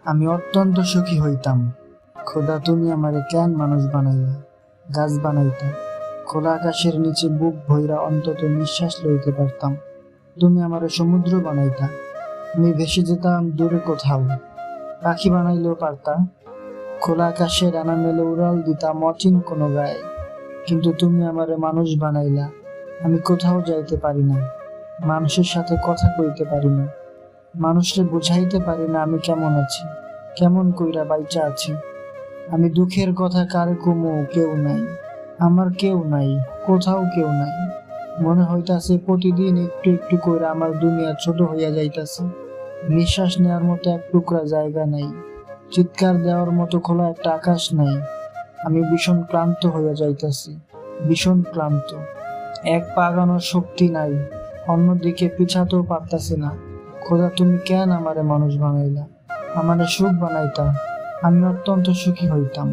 আমি অত্যন্ত সুখী হইতাম। খোদা, তুমি আমারে কেন মানুষ বানাইলা? গাছ বানাইতা, খোলা আকাশের নিচে বুক ভইরা অন্তত নিঃশ্বাস লইতে পারতাম। তুমি আমারে সমুদ্র বানাইতা, আমি ভেসে যেতাম দূরে কোথাও। পাখি বানাইলেও পারতা, খোলা আকাশে ডানা মেলে উড়াল দিতাম অচিন কোনো গায়ে। কিন্তু তুমি আমারে মানুষ বানাইলা, আমি কোথাও যাইতে পারি না, মানুষের সাথে কথা কইতে পারি না, মানুষকে বুঝাইতে পারি না আমি কেমন আছি, কেমন কইরা বাইচা আছি। আমি দুঃখের কথা কারে কমু, কেউ নাই, আমার কেউ নাই, কোথাও কেউ নাই। মনে হইতাছে প্রতিদিন একটু একটু কইরা আমার দুনিয়া ছোট হইয়া যাইতাছে। নিঃশ্বাস নেওয়ার মতো এক টুকরা জায়গা নাই, চিৎকার দেওয়ার মতো খোলা একটা আকাশ নাই। আমি ভীষণ ক্লান্ত হইয়া যাইতাছি, ভীষণ ক্লান্ত। এক পা আগানোর শক্তি নাই, অন্যদিকে পিছাতেও পারতাছি না। খোদা, তুমি কেন আমারে মানুষ বানাইলা? আমারে সুখ বানাইতা, আমি অত্যন্ত সুখী হইতাম।